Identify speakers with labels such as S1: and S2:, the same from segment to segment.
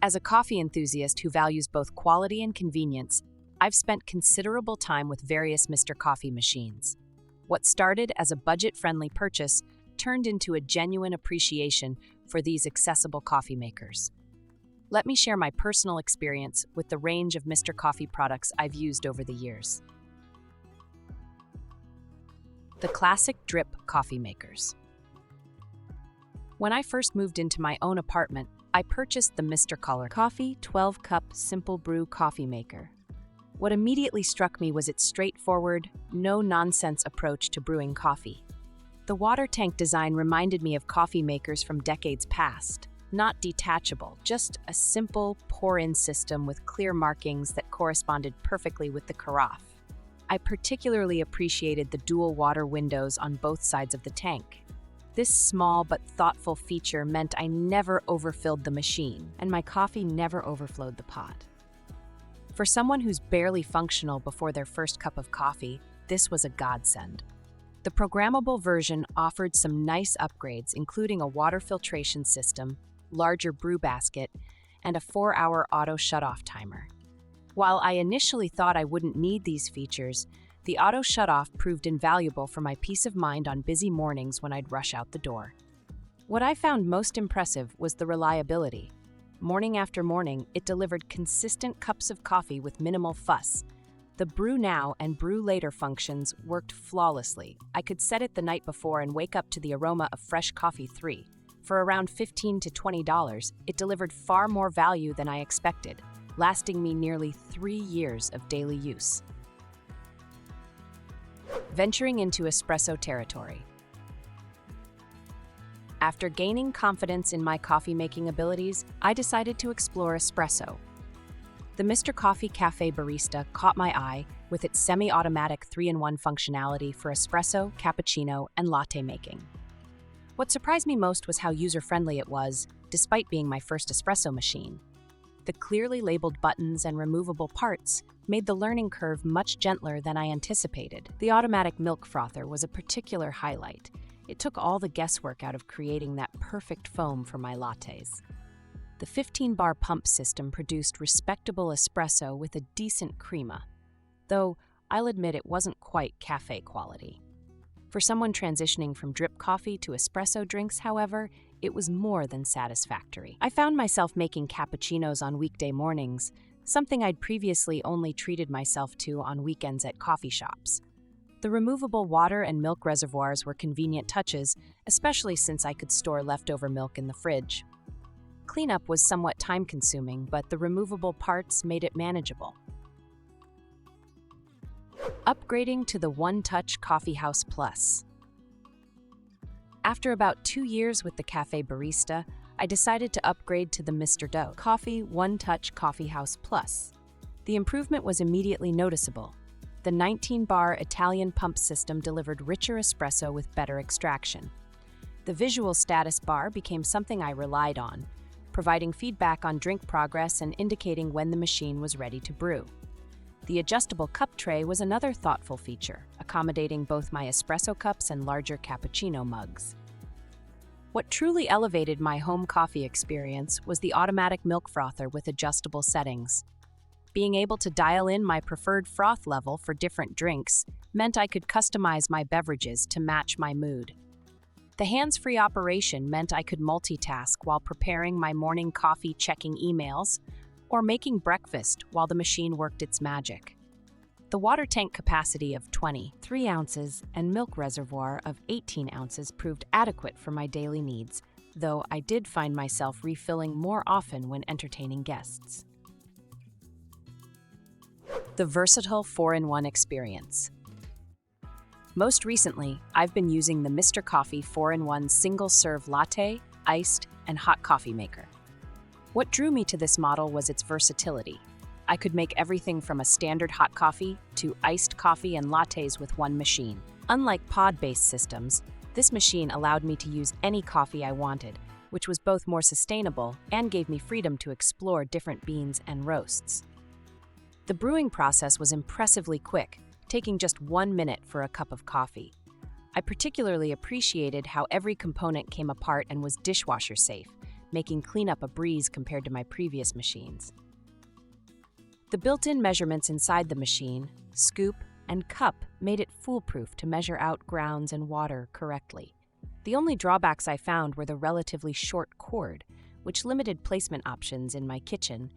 S1: As a coffee enthusiast who values both quality and convenience, I've spent considerable time with various Mr. Coffee machines. What started as a budget-friendly purchase turned into a genuine appreciation for these accessible coffee makers. Let me share my personal experience with the range of Mr. Coffee products I've used over the years. The classic drip coffee makers. When I first moved into my own apartment, I purchased the Mr. Coffee 12-cup Simple Brew coffee maker. What immediately struck me was its straightforward, no-nonsense approach to brewing coffee. The water tank design reminded me of coffee makers from decades past. Not detachable, just a simple pour-in system with clear markings that corresponded perfectly with the carafe. I particularly appreciated the dual water windows on both sides of the tank. This small but thoughtful feature meant I never overfilled the machine, and my coffee never overflowed the pot. For someone who's barely functional before their first cup of coffee, this was a godsend. The programmable version offered some nice upgrades, including a water filtration system, larger brew basket, and a 4-hour auto shutoff timer. While I initially thought I wouldn't need these features, the auto shutoff proved invaluable for my peace of mind on busy mornings when I'd rush out the door. What I found most impressive was the reliability. Morning after morning, it delivered consistent cups of coffee with minimal fuss. The Brew Now and Brew Later functions worked flawlessly. I could set it the night before and wake up to the aroma of fresh coffee 3. For around $15 to $20, it delivered far more value than I expected, lasting me nearly 3 years of daily use. Venturing into espresso territory. After gaining confidence in my coffee-making abilities, I decided to explore espresso. The Mr. Coffee Cafe Barista caught my eye with its semi-automatic 3-in-1 functionality for espresso, cappuccino, and latte making. What surprised me most was how user-friendly it was, despite being my first espresso machine. The clearly labeled buttons and removable parts made the learning curve much gentler than I anticipated. The automatic milk frother was a particular highlight. It took all the guesswork out of creating that perfect foam for my lattes. The 15-bar pump system produced respectable espresso with a decent crema, though I'll admit it wasn't quite cafe quality. For someone transitioning from drip coffee to espresso drinks, however, it was more than satisfactory. I found myself making cappuccinos on weekday mornings, something I'd previously only treated myself to on weekends at coffee shops. The removable water and milk reservoirs were convenient touches, especially since I could store leftover milk in the fridge. Cleanup was somewhat time-consuming, but the removable parts made it manageable. Upgrading to the One-Touch CoffeeHouse Plus. After about 2 years with the Cafe Barista, I decided to upgrade to the Mr. Doe Coffee One-Touch CoffeeHouse Plus. The improvement was immediately noticeable. The 19-bar Italian pump system delivered richer espresso with better extraction. The visual status bar became something I relied on, providing feedback on drink progress and indicating when the machine was ready to brew. The adjustable cup tray was another thoughtful feature, accommodating both my espresso cups and larger cappuccino mugs. What truly elevated my home coffee experience was the automatic milk frother with adjustable settings. Being able to dial in my preferred froth level for different drinks meant I could customize my beverages to match my mood. The hands-free operation meant I could multitask while preparing my morning coffee, checking emails, or making breakfast while the machine worked its magic. The water tank capacity of 23 ounces and milk reservoir of 18 ounces proved adequate for my daily needs, though I did find myself refilling more often when entertaining guests. The versatile 4-in-1 experience. Most recently, I've been using the Mr. Coffee 4-in-1 single-serve latte, iced, and hot coffee maker. What drew me to this model was its versatility. I could make everything from a standard hot coffee to iced coffee and lattes with one machine. Unlike pod-based systems, this machine allowed me to use any coffee I wanted, which was both more sustainable and gave me freedom to explore different beans and roasts. The brewing process was impressively quick, taking just 1 minute for a cup of coffee. I particularly appreciated how every component came apart and was dishwasher safe, making cleanup a breeze compared to my previous machines. The built-in measurements inside the machine, scoop, and cup made it foolproof to measure out grounds and water correctly. The only drawbacks I found were the relatively short cord, which limited placement options in my kitchen,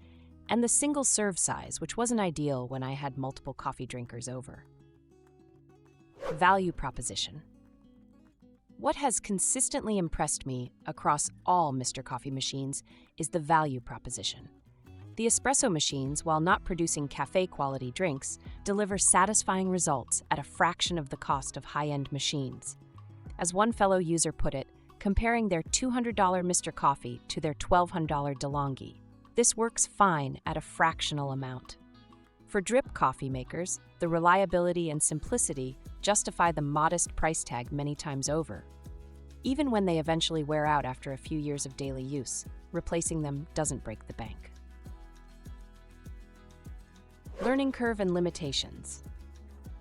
S1: and the single serve size, which wasn't ideal when I had multiple coffee drinkers over. Value proposition. What has consistently impressed me across all Mr. Coffee machines is the value proposition. The espresso machines, while not producing cafe-quality drinks, deliver satisfying results at a fraction of the cost of high-end machines. As one fellow user put it, comparing their $200 Mr. Coffee to their $1,200 DeLonghi, this works fine at a fractional amount. For drip coffee makers, the reliability and simplicity justify the modest price tag many times over. Even when they eventually wear out after a few years of daily use, replacing them doesn't break the bank. Learning curve and limitations.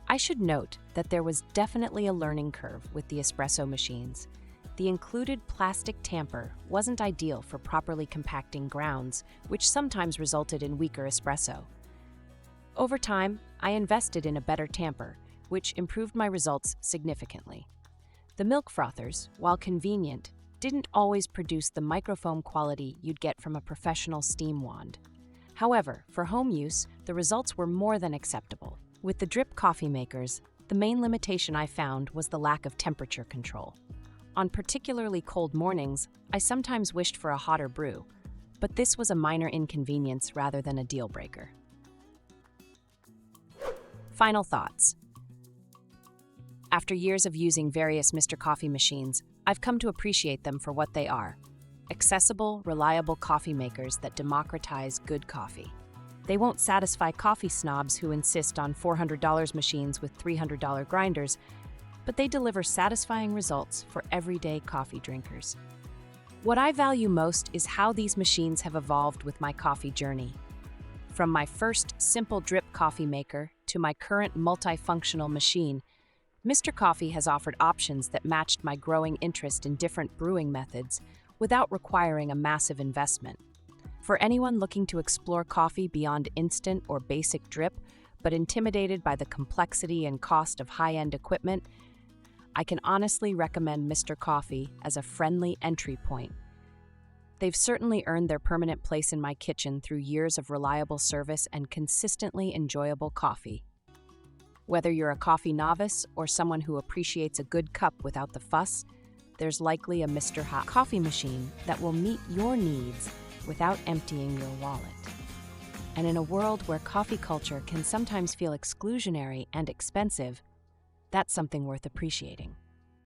S1: I should note that there was definitely a learning curve with the espresso machines. The included plastic tamper wasn't ideal for properly compacting grounds, which sometimes resulted in weaker espresso. Over time, I invested in a better tamper, which improved my results significantly. The milk frothers, while convenient, didn't always produce the microfoam quality you'd get from a professional steam wand. However, for home use, the results were more than acceptable. With the drip coffee makers, the main limitation I found was the lack of temperature control. On particularly cold mornings, I sometimes wished for a hotter brew, but this was a minor inconvenience rather than a deal breaker. Final thoughts. After years of using various Mr. Coffee machines, I've come to appreciate them for what they are: accessible, reliable coffee makers that democratize good coffee. They won't satisfy coffee snobs who insist on $400 machines with $300 grinders, but they deliver satisfying results for everyday coffee drinkers. What I value most is how these machines have evolved with my coffee journey. From my first simple drip coffee maker to my current multifunctional machine, Mr. Coffee has offered options that matched my growing interest in different brewing methods without requiring a massive investment. For anyone looking to explore coffee beyond instant or basic drip, but intimidated by the complexity and cost of high-end equipment, I can honestly recommend Mr. Coffee as a friendly entry point. They've certainly earned their permanent place in my kitchen through years of reliable service and consistently enjoyable coffee. Whether you're a coffee novice or someone who appreciates a good cup without the fuss, there's likely a Mr. Hot coffee machine that will meet your needs without emptying your wallet. And in a world where coffee culture can sometimes feel exclusionary and expensive, that's something worth appreciating.